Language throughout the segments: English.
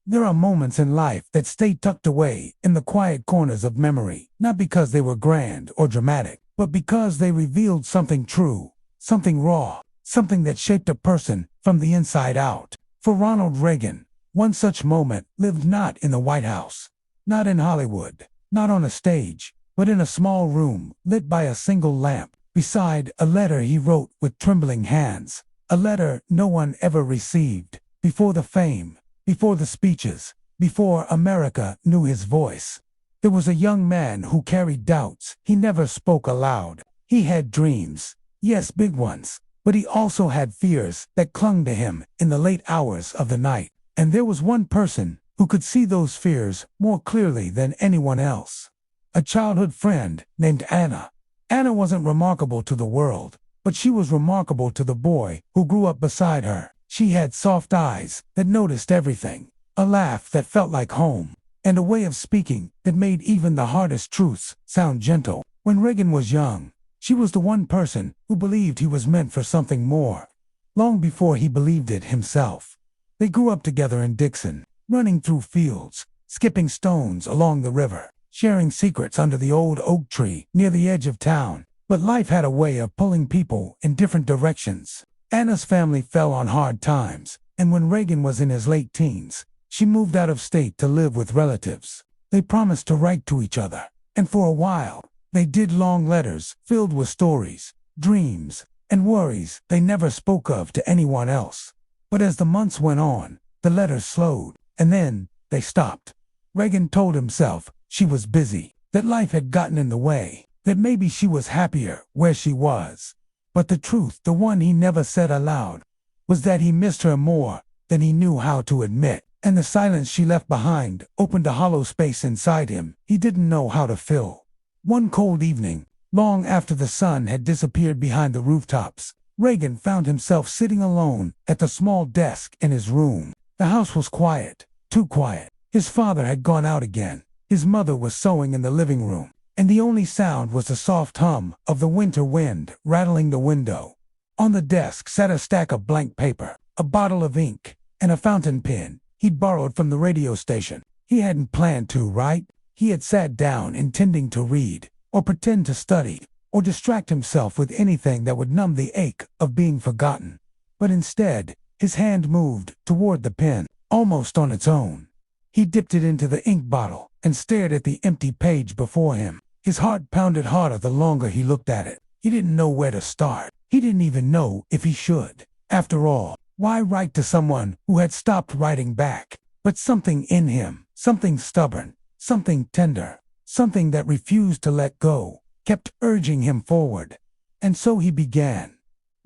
There are moments in life that stay tucked away in the quiet corners of memory, not because they were grand or dramatic, but because they revealed something true, something raw, something that shaped a person from the inside out. For Ronald Reagan, one such moment lived not in the White House, not in Hollywood, not on a stage, but in a small room lit by a single lamp, beside a letter he wrote with trembling hands, a letter no one ever received, before the fame, before the speeches, before America knew his voice. There was a young man who carried doubts. He never spoke aloud. He had dreams, yes, big ones, but he also had fears that clung to him in the late hours of the night. And there was one person who could see those fears more clearly than anyone else. A childhood friend named Anna. Anna wasn't remarkable to the world, but she was remarkable to the boy who grew up beside her. She had soft eyes that noticed everything, a laugh that felt like home, and a way of speaking that made even the hardest truths sound gentle. When Reagan was young, she was the one person who believed he was meant for something more, long before he believed it himself. They grew up together in Dixon, running through fields, skipping stones along the river, sharing secrets under the old oak tree near the edge of town. But life had a way of pulling people in different directions. Anna's family fell on hard times, and when Reagan was in his late teens, she moved out of state to live with relatives. They promised to write to each other, and for a while, they did long letters filled with stories, dreams, and worries they never spoke of to anyone else. But as the months went on, the letters slowed, and then they stopped. Reagan told himself she was busy, that life had gotten in the way, that maybe she was happier where she was. But the truth, the one he never said aloud, was that he missed her more than he knew how to admit, and the silence she left behind opened a hollow space inside him he didn't know how to fill. One cold evening, long after the sun had disappeared behind the rooftops, Reagan found himself sitting alone at the small desk in his room. The house was quiet, too quiet. His father had gone out again. His mother was sewing in the living room, and the only sound was the soft hum of the winter wind rattling the window. On the desk sat a stack of blank paper, a bottle of ink, and a fountain pen he'd borrowed from the radio station. He hadn't planned to, right? He had sat down intending to read, or pretend to study, or distract himself with anything that would numb the ache of being forgotten. But instead, his hand moved toward the pen, almost on its own. He dipped it into the ink bottle and stared at the empty page before him. His heart pounded harder the longer he looked at it. He didn't know where to start. He didn't even know if he should. After all, why write to someone who had stopped writing back? But something in him, something stubborn, something tender, something that refused to let go, kept urging him forward. And so he began.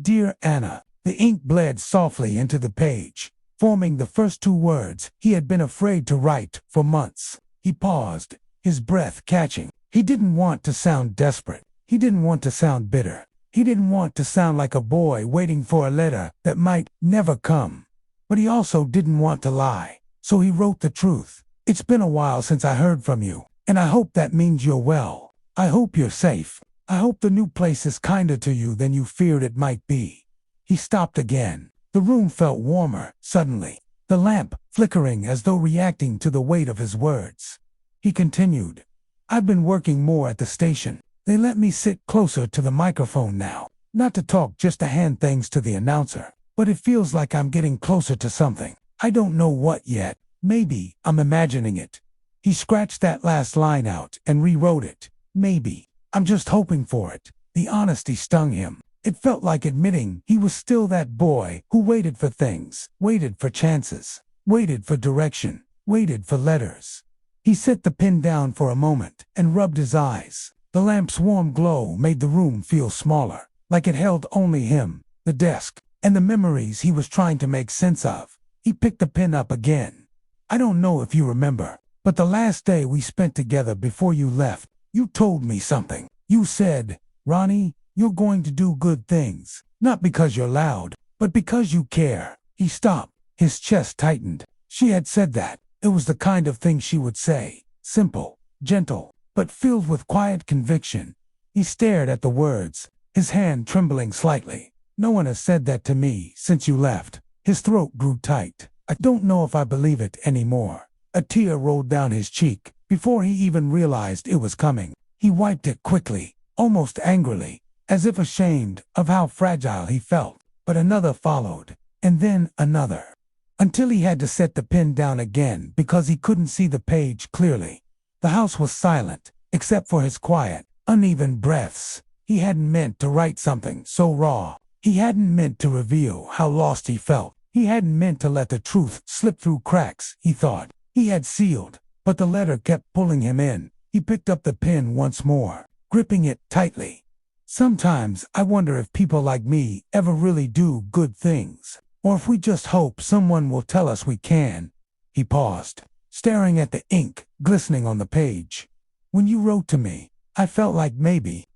Dear Anna. The ink bled softly into the page, forming the first two words he had been afraid to write for months. He paused, his breath catching. He didn't want to sound desperate. He didn't want to sound bitter. He didn't want to sound like a boy waiting for a letter that might never come. But he also didn't want to lie. So he wrote the truth. It's been a while since I heard from you, and I hope that means you're well. I hope you're safe. I hope the new place is kinder to you than you feared it might be. He stopped again. The room felt warmer, suddenly, the lamp flickering as though reacting to the weight of his words. He continued, I've been working more at the station. They let me sit closer to the microphone now. Not to talk, just to hand things to the announcer. But it feels like I'm getting closer to something. I don't know what yet. Maybe I'm imagining it. He scratched that last line out and rewrote it. Maybe. I'm just hoping for it. The honesty stung him. It felt like admitting he was still that boy who waited for things, waited for chances, waited for direction, waited for letters. He set the pen down for a moment and rubbed his eyes. The lamp's warm glow made the room feel smaller, like it held only him, the desk, and the memories he was trying to make sense of. He picked the pen up again. I don't know if you remember, but the last day we spent together before you left, you told me something. You said, Ronnie, you're going to do good things, not because you're loud, but because you care. He stopped. His chest tightened. She had said that. It was the kind of thing she would say. Simple, gentle, but filled with quiet conviction. He stared at the words, his hand trembling slightly. No one has said that to me since you left. His throat grew tight. I don't know if I believe it anymore." A tear rolled down his cheek before he even realized it was coming. He wiped it quickly, almost angrily, as if ashamed of how fragile he felt. But another followed, and then another, until he had to set the pen down again because he couldn't see the page clearly. The house was silent, except for his quiet, uneven breaths. He hadn't meant to write something so raw. He hadn't meant to reveal how lost he felt. He hadn't meant to let the truth slip through cracks, he thought. He had sealed, but the letter kept pulling him in. He picked up the pen once more, gripping it tightly. "Sometimes I wonder if people like me ever really do good things, or if we just hope someone will tell us we can." He paused, staring at the ink glistening on the page. "When you wrote to me, I felt like maybe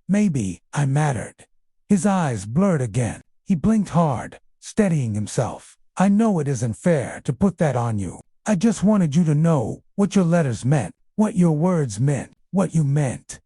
I mattered." His eyes blurred again. He blinked hard, steadying himself. "I know it isn't fair to put that on you. I just wanted you to know what your letters meant, what your words meant, what you meant."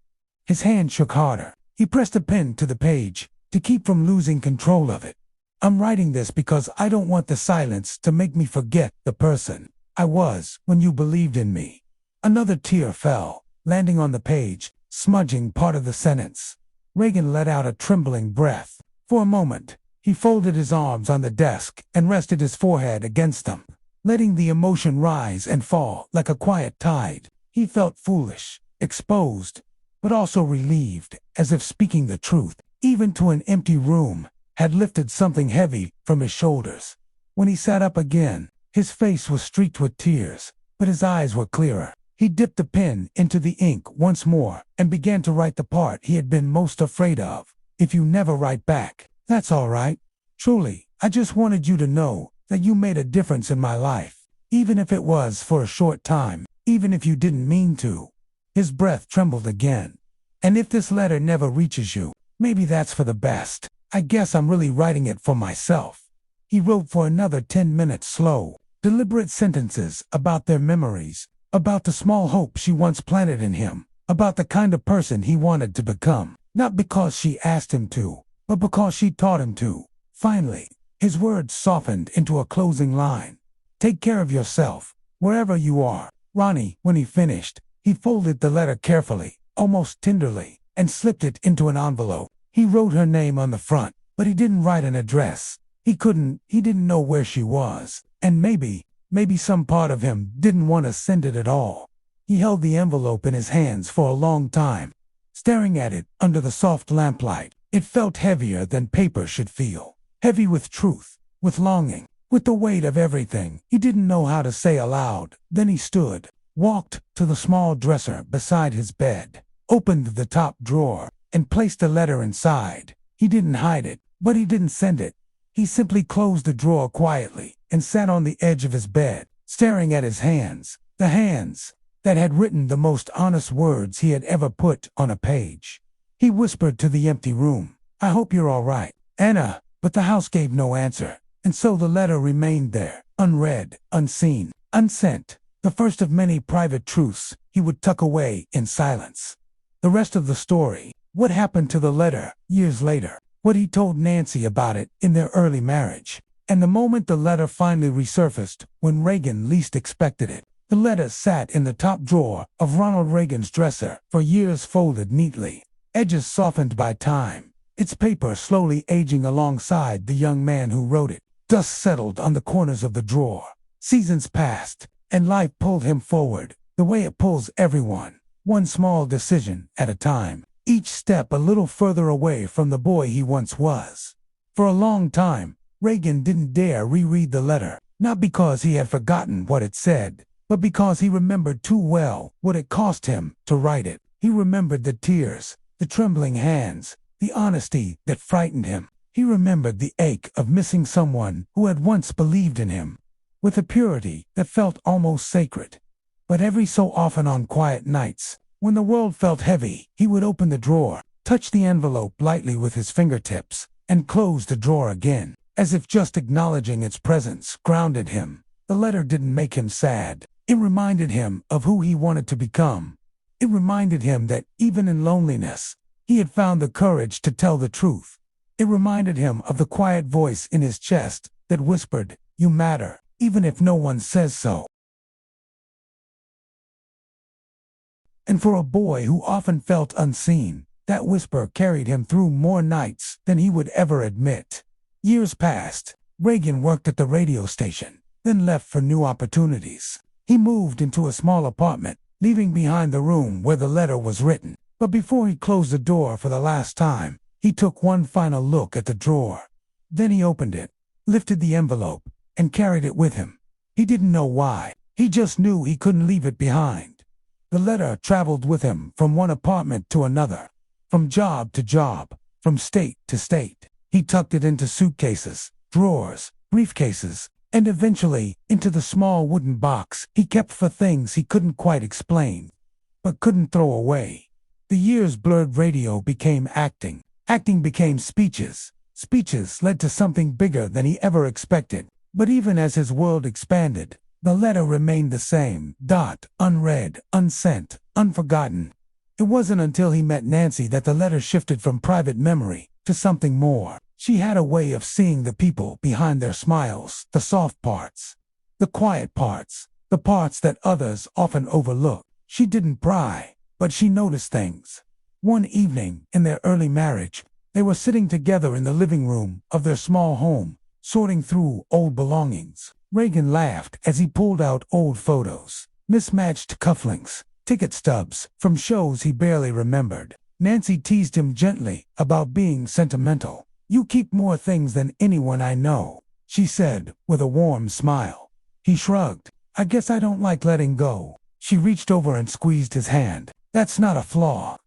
His hand shook harder. He pressed a pen to the page to keep from losing control of it. "I'm writing this because I don't want the silence to make me forget the person I was when you believed in me." Another tear fell, landing on the page, smudging part of the sentence. Reagan let out a trembling breath. For a moment, he folded his arms on the desk and rested his forehead against them, letting the emotion rise and fall like a quiet tide. He felt foolish, exposed, but also relieved, as if speaking the truth, even to an empty room, had lifted something heavy from his shoulders. When he sat up again, his face was streaked with tears, but his eyes were clearer. He dipped the pen into the ink once more and began to write the part he had been most afraid of. "If you never write back, that's all right. Truly, I just wanted you to know that you made a difference in my life, even if it was for a short time, even if you didn't mean to." His breath trembled again. "And if this letter never reaches you, maybe that's for the best. I guess I'm really writing it for myself." He wrote for another 10 minutes, slow, deliberate sentences about their memories, about the small hope she once planted in him, about the kind of person he wanted to become, not because she asked him to, but because she taught him to. Finally, his words softened into a closing line. "Take care of yourself, wherever you are, Ronnie." When he finished, he folded the letter carefully, almost tenderly, and slipped it into an envelope. He wrote her name on the front, but he didn't write an address. He didn't know where she was, and maybe some part of him didn't want to send it at all. He held the envelope in his hands for a long time, staring at it under the soft lamplight. It felt heavier than paper should feel, heavy with truth, with longing, with the weight of everything he didn't know how to say aloud. Then he stood, walked to the small dresser beside his bed, opened the top drawer, and placed the letter inside. He didn't hide it, but he didn't send it. He simply closed the drawer quietly and sat on the edge of his bed, staring at his hands, the hands that had written the most honest words he had ever put on a page. He whispered to the empty room, "I hope you're all right, Anna." But the house gave no answer, and so the letter remained there, unread, unseen, unsent. The first of many private truths he would tuck away in silence. The rest of the story, what happened to the letter years later, what he told Nancy about it in their early marriage, and the moment the letter finally resurfaced when Reagan least expected it. The letter sat in the top drawer of Ronald Reagan's dresser for years, folded neatly, edges softened by time, its paper slowly aging alongside the young man who wrote it. Dust settled on the corners of the drawer. Seasons passed, and life pulled him forward, the way it pulls everyone, one small decision at a time, each step a little further away from the boy he once was. For a long time, Reagan didn't dare reread the letter, not because he had forgotten what it said, but because he remembered too well what it cost him to write it. He remembered the tears, the trembling hands, the honesty that frightened him. He remembered the ache of missing someone who had once believed in him, with a purity that felt almost sacred. But every so often on quiet nights, when the world felt heavy, he would open the drawer, touch the envelope lightly with his fingertips, and close the drawer again, as if just acknowledging its presence grounded him. The letter didn't make him sad. It reminded him of who he wanted to become. It reminded him that even in loneliness, he had found the courage to tell the truth. It reminded him of the quiet voice in his chest that whispered, "You matter." even if no one says so. And for a boy who often felt unseen, that whisper carried him through more nights than he would ever admit. Years passed. Reagan worked at the radio station, then left for new opportunities. He moved into a small apartment, leaving behind the room where the letter was written. But before he closed the door for the last time, he took one final look at the drawer. Then he opened it, lifted the envelope, and carried it with him. He didn't know why. He just knew he couldn't leave it behind. The letter traveled with him from one apartment to another, from job to job, from state to state. He tucked it into suitcases, drawers, briefcases, and eventually into the small wooden box he kept for things he couldn't quite explain, but couldn't throw away. The years blurred. Radio became acting. Acting became speeches. Speeches led to something bigger than he ever expected. But even as his world expanded, the letter remained the same, unread, unsent, unforgotten. It wasn't until he met Nancy that the letter shifted from private memory to something more. She had a way of seeing the people behind their smiles, the soft parts, the quiet parts, the parts that others often overlook. She didn't pry, but she noticed things. One evening, in their early marriage, they were sitting together in the living room of their small home, sorting through old belongings. Reagan laughed as he pulled out old photos, mismatched cufflinks, ticket stubs from shows he barely remembered. Nancy teased him gently about being sentimental. "You keep more things than anyone I know," she said with a warm smile. He shrugged. "I guess I don't like letting go." She reached over and squeezed his hand. "That's not a flaw."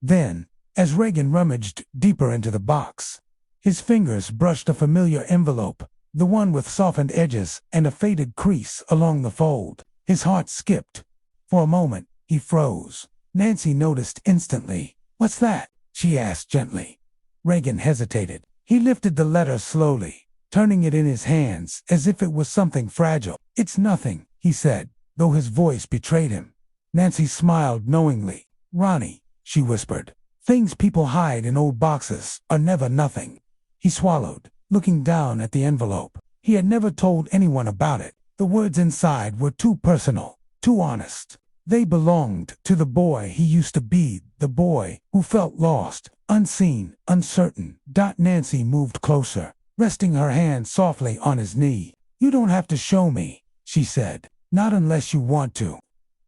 Then, as Reagan rummaged deeper into the box, his fingers brushed a familiar envelope, the one with softened edges and a faded crease along the fold. His heart skipped. For a moment, he froze. Nancy noticed instantly. "What's that?" she asked gently. Reagan hesitated. He lifted the letter slowly, turning it in his hands as if it was something fragile. "It's nothing," he said, though his voice betrayed him. Nancy smiled knowingly. "Ronnie," she whispered, "things people hide in old boxes are never nothing." He swallowed, looking down at the envelope. He had never told anyone about it. The words inside were too personal, too honest. They belonged to the boy he used to be, the boy who felt lost, unseen, uncertain. Nancy moved closer, resting her hand softly on his knee. "You don't have to show me," she said. "Not unless you want to."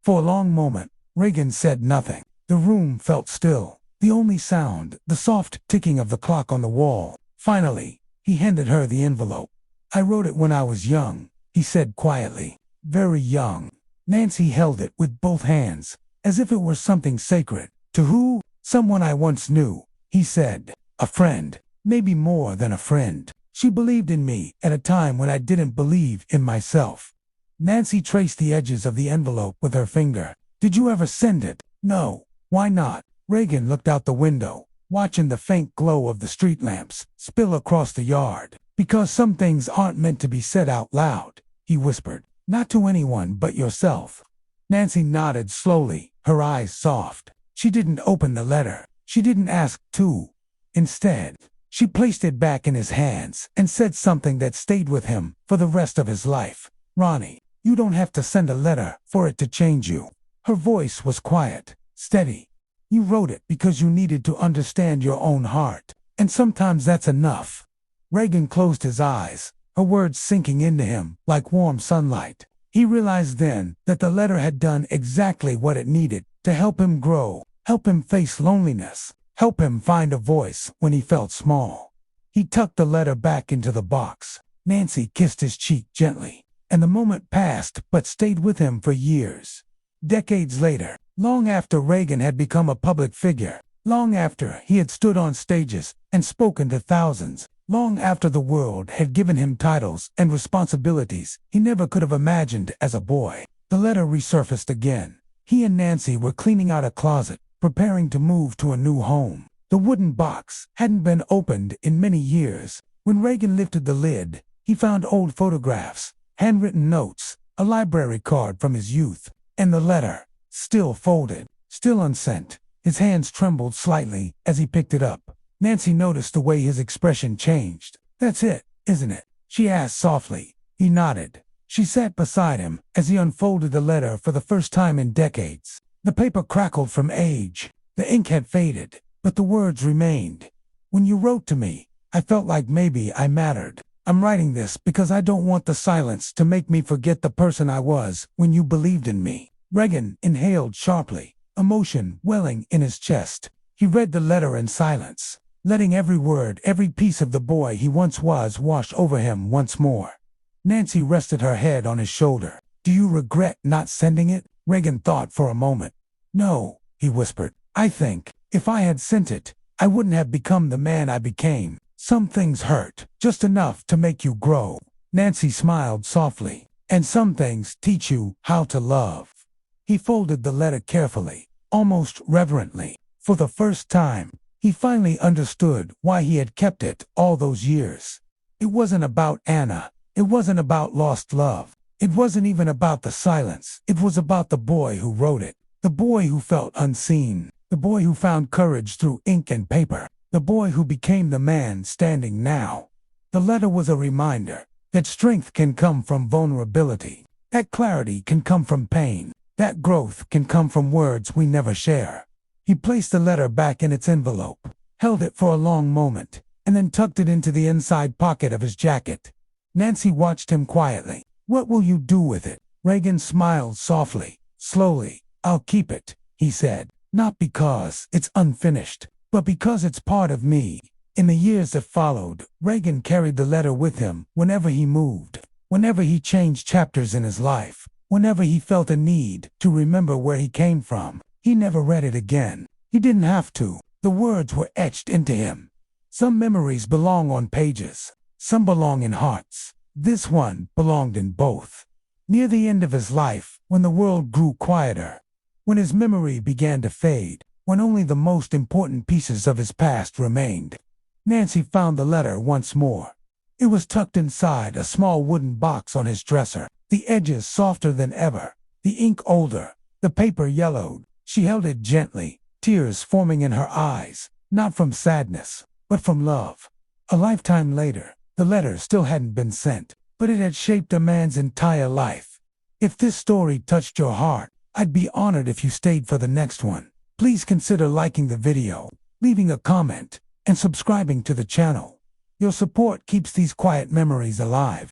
For a long moment, Reagan said nothing. The room felt still. The only sound, the soft ticking of the clock on the wall. Finally, he handed her the envelope. "I wrote it when I was young," he said quietly. "Very young." Nancy held it with both hands, as if it were something sacred. "To who?" "Someone I once knew," he said. "A friend, maybe more than a friend. She believed in me at a time when I didn't believe in myself." Nancy traced the edges of the envelope with her finger. "Did you ever send it?" "No." "Why not?" Reagan looked out the window, watching the faint glow of the street lamps spill across the yard. "Because some things aren't meant to be said out loud," he whispered. "Not to anyone but yourself." Nancy nodded slowly, her eyes soft. She didn't open the letter. She didn't ask to. Instead, she placed it back in his hands and said something that stayed with him for the rest of his life. "Ronnie, you don't have to send a letter for it to change you." Her voice was quiet, steady. "You wrote it because you needed to understand your own heart, and sometimes that's enough." Reagan closed his eyes, her words sinking into him like warm sunlight. He realized then that the letter had done exactly what it needed to help him grow, help him face loneliness, help him find a voice when he felt small. He tucked the letter back into the box. Nancy kissed his cheek gently, and the moment passed but stayed with him for years. Decades later, long after Reagan had become a public figure, long after he had stood on stages and spoken to thousands, long after the world had given him titles and responsibilities he never could have imagined as a boy, the letter resurfaced again. He and Nancy were cleaning out a closet, preparing to move to a new home. The wooden box hadn't been opened in many years. When Reagan lifted the lid, he found old photographs, handwritten notes, a library card from his youth, and the letter, still folded, still unsent. His hands trembled slightly as he picked it up. Nancy noticed the way his expression changed. "That's it, isn't it?" she asked softly. He nodded. She sat beside him as he unfolded the letter for the first time in decades. The paper crackled from age. The ink had faded, but the words remained. When you wrote to me, I felt like maybe I mattered. I'm writing this because I don't want the silence to make me forget the person I was when you believed in me. Reagan inhaled sharply, emotion welling in his chest. He read the letter in silence, letting every word, every piece of the boy he once was wash over him once more. Nancy rested her head on his shoulder. Do you regret not sending it? Reagan thought for a moment. No, he whispered. I think, if I had sent it, I wouldn't have become the man I became. Some things hurt, just enough to make you grow. Nancy smiled softly. And some things teach you how to love. He folded the letter carefully, almost reverently. For the first time, he finally understood why he had kept it all those years. It wasn't about Anna. It wasn't about lost love. It wasn't even about the silence. It was about the boy who wrote it. The boy who felt unseen. The boy who found courage through ink and paper. The boy who became the man standing now. The letter was a reminder that strength can come from vulnerability. That clarity can come from pain. That growth can come from words we never share. He placed the letter back in its envelope, held it for a long moment, and then tucked it into the inside pocket of his jacket. Nancy watched him quietly. What will you do with it? Reagan smiled softly, slowly. I'll keep it, he said. Not because it's unfinished, but because it's part of me. In the years that followed, Reagan carried the letter with him whenever he moved, whenever he changed chapters in his life, whenever he felt a need to remember where he came from. He never read it again. He didn't have to. The words were etched into him. Some memories belong on pages. Some belong in hearts. This one belonged in both. Near the end of his life, when the world grew quieter, when his memory began to fade, when only the most important pieces of his past remained, Nancy found the letter once more. It was tucked inside a small wooden box on his dresser, the edges softer than ever, the ink older, the paper yellowed. She held it gently, tears forming in her eyes, not from sadness, but from love. A lifetime later, the letter still hadn't been sent, but it had shaped a man's entire life. If this story touched your heart, I'd be honored if you stayed for the next one. Please consider liking the video, leaving a comment, and subscribing to the channel. Your support keeps these quiet memories alive.